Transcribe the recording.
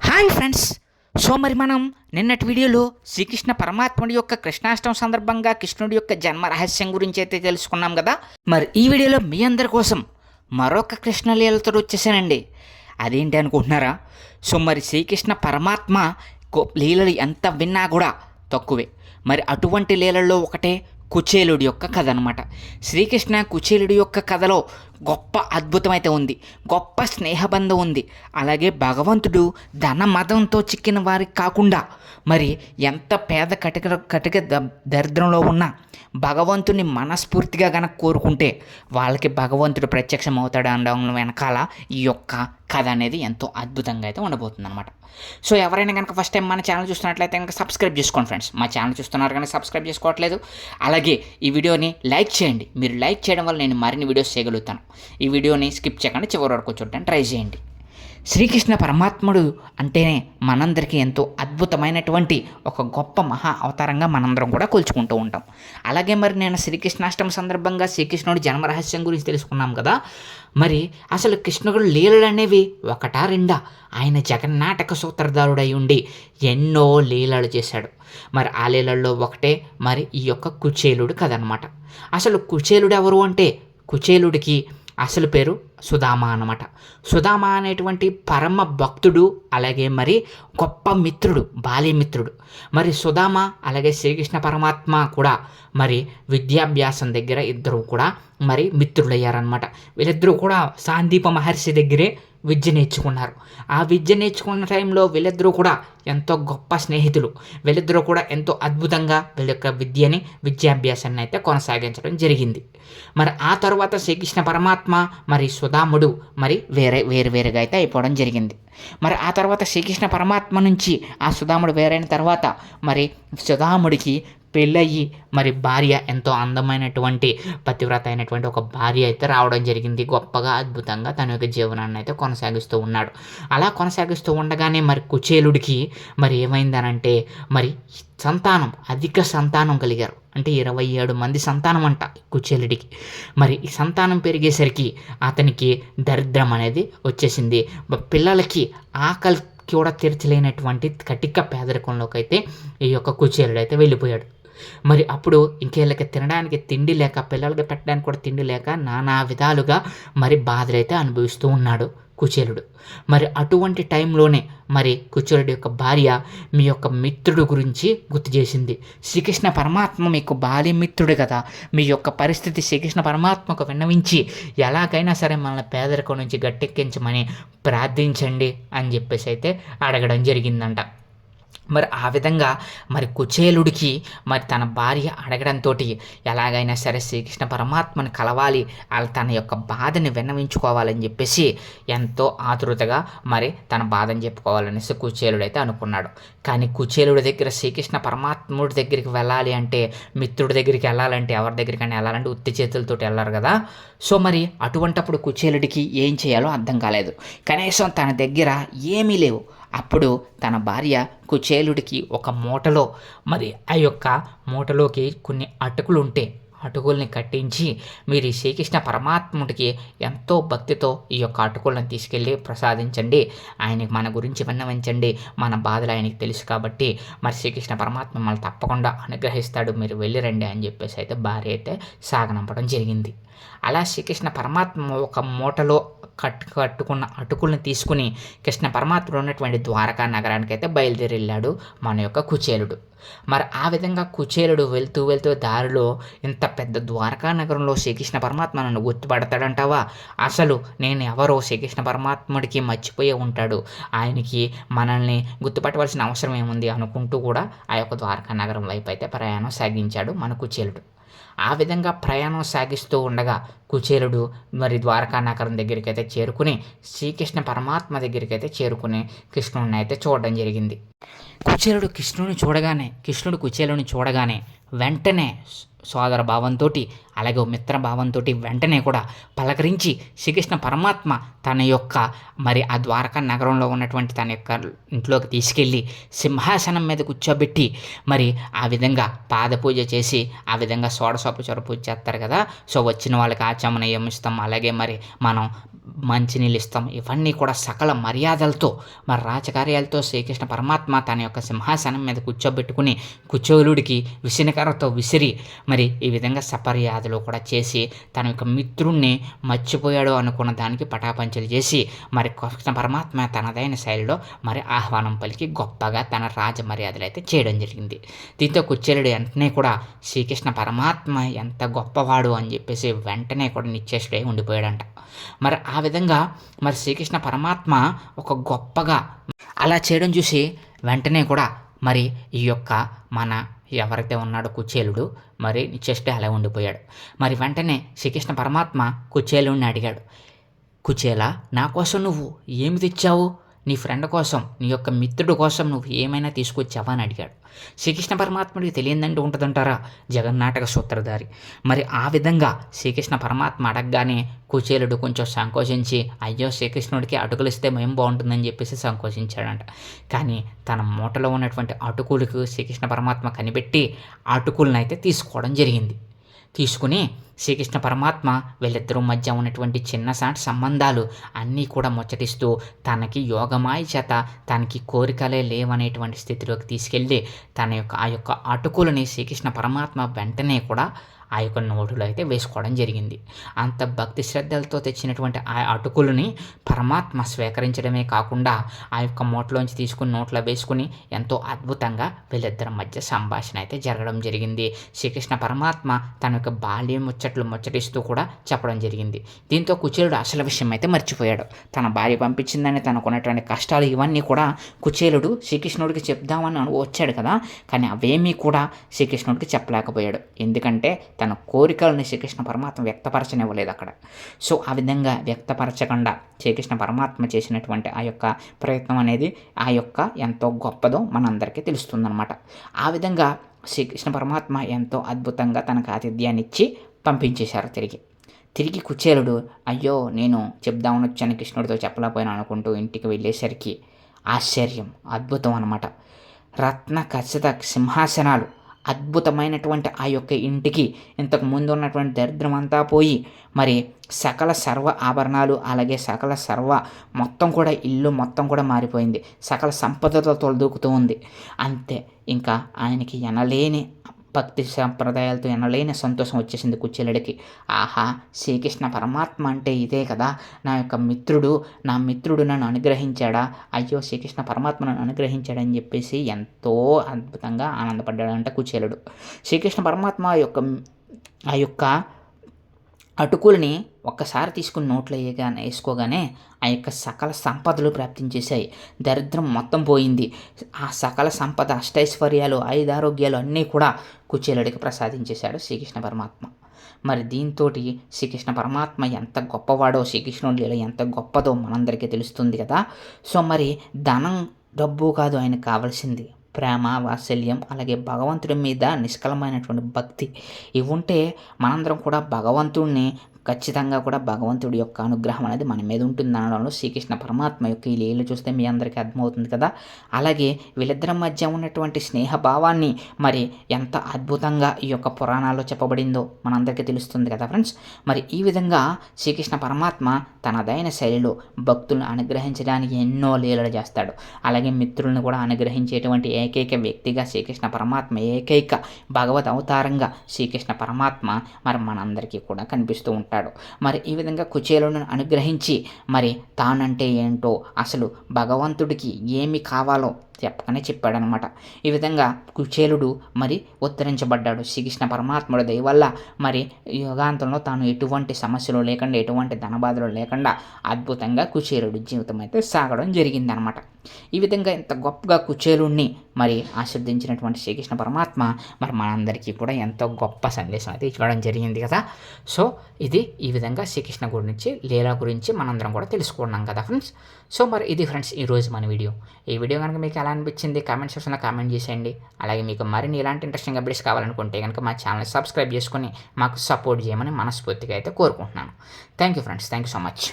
Hi friends. So మరి మనం నిన్నటి వీడియోలో శ్రీకృష్ణ పరమాత్ముడి యొక్క కృష్ణాష్టమి సందర్భంగా కృష్ణుడి యొక్క జన్మ రహస్యం గురించి అయితే తెలుసుకున్నాం కదా. మరి ఈ వీడియోలో మీ అందరి కోసం మరొక కృష్ణ లీలతో వచ్చేసానండి. అదేంటి అనుకుంటున్నారా? సో మరి శ్రీకృష్ణ పరమాత్మ లీలలు ఎంత విన్నా కూడా తక్కువే. మరి అటువంటి లీలల్లో ఒకటే కుచేలుడి యొక్క కథ అనమాట. శ్రీకృష్ణ కుచేలుడి యొక్క కథలో గొప్ప అద్భుతం అయితే ఉంది, గొప్ప స్నేహబంధం ఉంది. అలాగే భగవంతుడు ధన మదంతో చిక్కిన వారికి కాకుండా మరి ఎంత పేద కటిక దరిద్రంలో ఉన్నా భగవంతుని మనస్ఫూర్తిగా కనుక కోరుకుంటే వాళ్ళకి భగవంతుడు ప్రత్యక్షం అవుతాడు అనడం వెనకాల ఈ యొక్క కథ అనేది ఎంతో అద్భుతంగా అయితే ఉండబోతుంది అనమాట. సో ఎవరైనా కనుక ఫస్ట్ టైం మన ఛానల్ చూస్తున్నట్లయితే కనుక సబ్స్క్రైబ్ చేసుకోండి ఫ్రెండ్స్. మా ఛానల్ చూస్తున్నారు కానీ సబ్స్క్రైబ్ చేసుకోవట్లేదు. అలాగే ఈ వీడియోని లైక్ చేయండి. మీరు లైక్ చేయడం వల్ల నేను మరిన్ని వీడియోస్ చేయగలుగుతాను. ఈ వీడియోని స్కిప్ చేయకుండా చివరి వరకు చూడడానికి ట్రై చేయండి. శ్రీకృష్ణ పరమాత్ముడు అంటేనే మనందరికీ ఎంతో అద్భుతమైనటువంటి ఒక గొప్ప మహా అవతారంగా మనందరం కూడా కొలుచుకుంటూ ఉంటాం. అలాగే మరి నేను శ్రీకృష్ణాష్టమి సందర్భంగా శ్రీకృష్ణుడి జన్మరహస్యం గురించి తెలుసుకున్నాం కదా. మరి అసలు కృష్ణుడు లీలలు అనేవి ఒకటా రెండా? ఆయన జగన్నాటక సూత్రధారుడై ఉండి ఎన్నో లీలలు చేశాడు. మరి ఆ లీలల్లో ఒకటే మరి ఈ యొక్క కుచేలుడు కథ అనమాట. అసలు కుచేలుడు ఎవరు అంటే కుచేలుడికి అసలు పేరు సుధామ అన్నమాట. సుధామ అనేటువంటి పరమ భక్తుడు, అలాగే మరి గొప్ప మిత్రుడు, బాల్యమిత్రుడు. మరి సుధామ అలాగే శ్రీకృష్ణ పరమాత్మ కూడా మరి విద్యాభ్యాసం దగ్గర ఇద్దరు కూడా మరి మిత్రులయ్యారనమాట. వీళ్ళిద్దరూ కూడా సాందీప మహర్షి దగ్గరే విద్య నేర్చుకున్నారు. ఆ విద్య నేర్చుకున్న టైంలో వీళ్ళిద్దరూ కూడా ఎంతో గొప్ప స్నేహితులు. వీళ్ళిద్దరూ కూడా ఎంతో అద్భుతంగా వీళ్ళ యొక్క విద్యాభ్యాసాన్ని అయితే కొనసాగించడం జరిగింది. మరి ఆ తర్వాత శ్రీకృష్ణ పరమాత్మ మరి సుధాముడు మరి వేరుగా అయితే అయిపోవడం జరిగింది. మరి ఆ తర్వాత శ్రీకృష్ణ పరమాత్మ నుంచి ఆ సుధాముడు వేరైన తర్వాత మరి సుధాముడికి పెళ్ళయి మరి భార్య, ఎంతో అందమైనటువంటి పతివ్రత అయినటువంటి ఒక భార్య అయితే రావడం జరిగింది. గొప్పగా అద్భుతంగా తన యొక్క జీవనాన్ని అయితే కొనసాగిస్తూ ఉన్నాడు. అలా కొనసాగిస్తూ ఉండగానే మరి కుచేలుడికి మరి ఏమైందనంటే మరి అధిక సంతానం కలిగారు. అంటే 27 మంది సంతానం అంట కుచేలుడికి. మరి ఈ సంతానం పెరిగేసరికి అతనికి దరిద్రం అనేది వచ్చేసింది. పిల్లలకి ఆకలి కూడా తీర్చలేనటువంటి కటిక పేదరికంలోకి అయితే ఈ యొక్క కుచేలుడు అయితే వెళ్ళిపోయాడు. మరి అప్పుడు ఇంకేళ్ళకి తినడానికి తిండి లేక, పిల్లలకి పెట్టడానికి కూడా తిండి లేక నానా విధాలుగా మరి బాధలైతే అనుభవిస్తూ ఉన్నాడు కుచేలుడు. మరి అటువంటి టైంలోనే మరి కుచేలుడి యొక్క భార్య మీ యొక్క మిత్రుడు గురించి గుర్తు చేసింది. శ్రీకృష్ణ పరమాత్మ మీకు బాల్యమిత్రుడు కదా, మీ యొక్క పరిస్థితి శ్రీకృష్ణ పరమాత్మకు విన్నవించి ఎలాగైనా సరే మనల్ని పేదరికం నుంచి గట్టెక్కించమని ప్రార్థించండి అని చెప్పేసి అయితే అడగడం జరిగిందంట. మరి ఆ విధంగా మరి కుచేలుడికి మరి తన భార్య అడగడంతో ఎలాగైనా సరే శ్రీకృష్ణ పరమాత్మని కలవాలి, తన యొక్క బాధని విన్నవించుకోవాలని చెప్పేసి ఎంతో ఆతృతగా మరి తన బాధని చెప్పుకోవాలనేసి కుచేలుడు అయితే అనుకున్నాడు. కానీ కుచేలుడి దగ్గర శ్రీకృష్ణ పరమాత్ముడి దగ్గరికి వెళ్ళాలి అంటే, మిత్రుడి దగ్గరికి వెళ్ళాలంటే, ఎవరి దగ్గరికైనా వెళ్ళాలంటే ఉత్తి చేతులతో వెళ్ళారు కదా. సో మరి అటువంటప్పుడు కుచేలుడికి ఏం చేయాలో అర్థం కాలేదు. కనీసం తన దగ్గర ఏమీ లేవు. అప్పుడు తన భార్య కుచేలుడికి ఒక మూటలో మరి ఆ యొక్క మూటలోకి కొన్ని అటుకులు ఉంటే అటుకుల్ని కట్టించి మీరు శ్రీకృష్ణ పరమాత్ముడికి ఎంతో భక్తితో ఈ యొక్క అటుకులను తీసుకెళ్ళి ప్రసాదించండి, ఆయనకి మన గురించి విన్నవించండి, మన బాధలు ఆయనకి తెలుసు కాబట్టి మరి శ్రీకృష్ణ పరమాత్మ మిమ్మల్ని తప్పకుండా అనుగ్రహిస్తాడు, మీరు వెళ్ళిరండి అని చెప్పేసి అయితే భార్య అయితే సాగనంపడం జరిగింది. అలా శ్రీకృష్ణ పరమాత్మ ఒక మూటలో కట్టుకున్న అటుకుల్ని తీసుకుని కృష్ణ పరమాత్ముడు ఉన్నటువంటి ద్వారకా నగరానికి అయితే బయలుదేరి వెళ్ళాడు మన యొక్క కుచేలుడు. మరి ఆ విధంగా కుచేలుడు వెళ్తూ దారిలో ఇంత పెద్ద ద్వారకా నగరంలో శ్రీకృష్ణ పరమాత్మ నన్ను గుర్తుపడతాడంటావా? అసలు నేను ఎవరో శ్రీకృష్ణ పరమాత్ముడికి మర్చిపోయే ఉంటాడు, ఆయనకి మనల్ని గుర్తుపట్టవలసిన అవసరం ఏముంది అనుకుంటూ కూడా ఆ యొక్క ద్వారకా నగరం వైపు అయితే ప్రయాణం సాగించాడు మన కుచేలుడు. ఆ విధంగా ప్రయాణం సాగిస్తూ ఉండగా కుచేలుడు మరి ద్వారకా నగరం దగ్గరికి అయితే చేరుకుని శ్రీకృష్ణ పరమాత్మ దగ్గరికి అయితే చేరుకుని కృష్ణుడిని అయితే చూడడం జరిగింది. కృష్ణుడు కుచేలుని చూడగానే వెంటనే సోదర భావంతో అలాగే మిత్ర భావంతో వెంటనే కూడా పలకరించి శ్రీకృష్ణ పరమాత్మ తన యొక్క మరి ఆ ద్వారకా నగరంలో ఉన్నటువంటి తన యొక్క ఇంట్లోకి తీసుకెళ్ళి సింహాసనం మీద కూర్చోబెట్టి మరి ఆ విధంగా పాదపూజ చేసి ఆ విధంగా షోడశోపచార పూజ చేస్తారు కదా. సో వచ్చిన వాళ్ళకి ఆచమనీయం ఇస్తాం, అలాగే మరి మనం మంచినీళ్ళు ఇస్తాం, ఇవన్నీ కూడా సకల మర్యాదలతో మరి రాజకార్యాలతో శ్రీకృష్ణ పరమాత్మ తన యొక్క సింహాసనం మీద కూర్చోబెట్టుకుని కుచేలుడికి విసనకర్రతో విసిరి మరి ఈ విధంగా సపర్యాదులు కూడా చేసి తన యొక్క మిత్రుణ్ణి మర్చిపోయాడు అనుకున్న దానికి పటాపంచలు చేసి మరి కృష్ణ పరమాత్మ తనదైన శైలిలో మరి ఆహ్వానం పలికి గొప్పగా తన రాజ మర్యాదలు అయితే చేయడం జరిగింది. దీంతో కుచేలుడు వెంటనే కూడా శ్రీకృష్ణ పరమాత్మ ఎంత గొప్పవాడు అని చెప్పేసి వెంటనే కూడా నిశ్చేష్టుడై ఉండిపోయాడంట. మరి ఆ విధంగా మరి శ్రీకృష్ణ పరమాత్మ ఒక గొప్పగా అలా చేయడం చూసి వెంటనే కూడా మరి ఈ యొక్క మన ఎవరైతే ఉన్నాడో కుచేలుడు మరి నిశ్చేష్టుడై అలా ఉండిపోయాడు. మరి వెంటనే శ్రీకృష్ణ పరమాత్మ కుచేలుడిని అడిగాడు, కుచేలా, నా కోసం నువ్వు ఏమి తెచ్చావు? నీ ఫ్రెండ్ కోసం, నీ యొక్క మిత్రుడు కోసం నువ్వు ఏమైనా తీసుకొచ్చావా అని అడిగాడు. శ్రీకృష్ణ పరమాత్ముడికి తెలియదంటూ ఉంటుందంటారా, జగన్నాటక సూత్రధారి. మరి ఆ విధంగా శ్రీకృష్ణ పరమాత్మ అడగగానే కుచేలుడు కొంచెం సంకోచించి, అయ్యో శ్రీకృష్ణుడికి అటుకులు ఇస్తే మేము బాగుంటుందని చెప్పేసి సంకోచించాడంట. కానీ తన మూటలో ఉన్నటువంటి అటుకులకు శ్రీకృష్ణ పరమాత్మ కనిపెట్టి అటుకులను అయితే తీసుకోవడం జరిగింది. తీసుకుని శ్రీకృష్ణ పరమాత్మ వీళ్ళిద్దరూ మధ్య ఉన్నటువంటి చిన్నసాటి సంబంధాలు అన్నీ కూడా ముచ్చటిస్తూ తనకి యోగమాయ చేత తనకి కోరికలే లేవనేటువంటి స్థితిలోకి తీసుకెళ్ళి తన యొక్క ఆ యొక్క అటుకులని శ్రీకృష్ణ పరమాత్మ వెంటనే కూడా ఆ యొక్క నోటులో అయితే వేసుకోవడం జరిగింది. అంత భక్తి శ్రద్ధలతో తెచ్చినటువంటి ఆ అటుకులని పరమాత్మ స్వీకరించడమే కాకుండా ఆ యొక్క మూటలోంచి తీసుకుని నోట్లో వేసుకుని ఎంతో అద్భుతంగా వీళ్ళిద్దరి మధ్య సంభాషణ అయితే జరగడం జరిగింది. శ్రీకృష్ణ పరమాత్మ తన యొక్క బాల్యం ముచ్చట్లు ముచ్చటిస్తూ కూడా చెప్పడం జరిగింది. దీంతో కుచేలుడు అసలు విషయం అయితే మర్చిపోయాడు. తన భార్య పంపించిందని తనకున్నటువంటి కష్టాలు ఇవన్నీ కూడా కుచేలుడు శ్రీకృష్ణుడికి చెప్దామని వచ్చాడు కదా, కానీ అవేమీ కూడా శ్రీకృష్ణుడికి చెప్పలేకపోయాడు. ఎందుకంటే తన కోరికలను శ్రీకృష్ణ పరమాత్మ వ్యక్తపరచనివ్వలేదు అక్కడ. సో ఆ విధంగా వ్యక్తపరచకుండా శ్రీకృష్ణ పరమాత్మ చేసినటువంటి ఆ యొక్క ప్రయత్నం అనేది ఆ యొక్క ఎంతో గొప్పదో మనందరికీ తెలుస్తుందన్నమాట. ఆ విధంగా శ్రీకృష్ణ పరమాత్మ ఎంతో అద్భుతంగా తనకు ఆతిథ్యాన్ని ఇచ్చి పంపించేశారు. తిరిగి కుచేలుడు అయ్యో నేను చెప్దామని వచ్చాను కృష్ణుడితో చెప్పలేకపోయాను అనుకుంటూ ఇంటికి వెళ్ళేసరికి ఆశ్చర్యం, అద్భుతం అన్నమాట. రత్న ఖచ్చిత సింహాసనాలు, అద్భుతమైనటువంటి ఆ యొక్క ఇంటికి ఇంతకు ముందు ఉన్నటువంటి దరిద్రం అంతా పోయి మరి సకల సర్వ ఆభరణాలు అలాగే సకల సర్వ మొత్తం కూడా ఇల్లు మొత్తం కూడా మారిపోయింది. సకల సంపదతో తొలదూకుతూ ఉంది. అంతే, ఇంకా ఆయనకి ఎనలేని భక్తి సంప్రదాయాలతో ఎనలేని సంతోషం వచ్చేసింది కుచేలుడికి. ఆహా, శ్రీకృష్ణ పరమాత్మ అంటే ఇదే కదా, నా యొక్క మిత్రుడు, నా మిత్రుడు నన్ను అనుగ్రహించాడా, అయ్యో శ్రీకృష్ణ పరమాత్మ నన్ను అనుగ్రహించాడని చెప్పేసి ఎంతో అద్భుతంగా ఆనందపడ్డాడంట కుచేలుడు. శ్రీకృష్ణ పరమాత్మ ఆ యొక్క అటుకుల్ని ఒక్కసారి తీసుకుని నోట్లో వేసుకోగానే ఆ యొక్క సకల సంపదలు ప్రాప్తించేశాయి. దరిద్రం మొత్తం పోయింది. ఆ సకల సంపద, అష్టైశ్వర్యాలు, ఆయుధారోగ్యాలు అన్నీ కూడా కుచేలుడికి ప్రసాదించేశాడు శ్రీకృష్ణ పరమాత్మ. మరి దీంతో శ్రీకృష్ణ పరమాత్మ ఎంత గొప్పవాడో, శ్రీకృష్ణుడి లీల ఎంత గొప్పదో మనందరికీ తెలుస్తుంది కదా. సో మరి ధనం డబ్బు కాదు ఆయనకు కావాల్సింది, ప్రేమ, వాత్సల్యం, అలాగే భగవంతుడి మీద నిష్కలమైనటువంటి భక్తి. ఇవి ఉంటే మనందరం కూడా భగవంతుడిని ఖచ్చితంగా కూడా భగవంతుడి యొక్క అనుగ్రహం అనేది మన మీద ఉంటుంది అనడంలో శ్రీకృష్ణ పరమాత్మ యొక్క ఈ లీల చూస్తే మీ అందరికీ అర్థమవుతుంది కదా. అలాగే వీళ్ళిద్దరి మధ్య ఉన్నటువంటి స్నేహభావాన్ని మరి ఎంత అద్భుతంగా ఈ యొక్క పురాణాల్లో చెప్పబడిందో మనందరికీ తెలుస్తుంది కదా ఫ్రెండ్స్. మరి ఈ విధంగా శ్రీకృష్ణ పరమాత్మ తనదైన శైలిలో భక్తులను అనుగ్రహించడానికి ఎన్నో లీలలు చేస్తాడు. అలాగే మిత్రులను కూడా అనుగ్రహించేటువంటి ఏకైక వ్యక్తిగా శ్రీకృష్ణ పరమాత్మ, ఏకైక భగవద్ అవతారంగా శ్రీకృష్ణ పరమాత్మ మరి మనందరికీ కూడా కనిపిస్తూ ఉంటాడు. మరి ఈ విధంగా కుచేలుని అనుగ్రహించి మరి తానంటే ఏంటో, అసలు భగవంతుడికి ఏమి కావాలో చెప్పకనే చెప్పాడనమాట. ఈ విధంగా కుచేలుడు మరి ఉద్ధరించబడ్డాడు. శ్రీకృష్ణ పరమాత్ముడి దయ వల్ల మరి యుగాంతంలో తాను ఎటువంటి సమస్యలు లేకుండా, ఎటువంటి ధనబాధలు లేకుండా అద్భుతంగా కుచేలుడి జీవితం అయితే సాగడం జరిగిందనమాట. ఈ విధంగా ఇంత గొప్పగా కుచేలుడిని మరి ఆశీర్వదించినటువంటి శ్రీకృష్ణ పరమాత్మ మరి మనందరికీ కూడా ఎంతో గొప్ప సందేశం అయితే ఇవ్వడం జరిగింది కదా. సో ఇది ఈ విధంగా శ్రీకృష్ణ గురించి, లీలా గురించి మనందరం కూడా తెలుసుకున్నాం కదా ఫ్రెండ్స్. సో మరి ఇది ఫ్రెండ్స్ ఈరోజు మన వీడియో. ఈ వీడియో కనుక మీకు ఎలా అనిపించింది కామెంట్ సెక్షన్లో కామెంట్ చేసేయండి. అలాగే మీకు మరిన్ని ఇలాంటి ఇంట్రెస్టింగ్ అప్డేట్స్ కావాలనుకుంటే కనుక మా ఛానల్ సబ్స్క్రైబ్ చేసుకొని మాకు సపోర్ట్ చేయమని మనస్ఫూర్తిగా అయితే కోరుకుంటున్నాను. Thank you friends, thank you so much.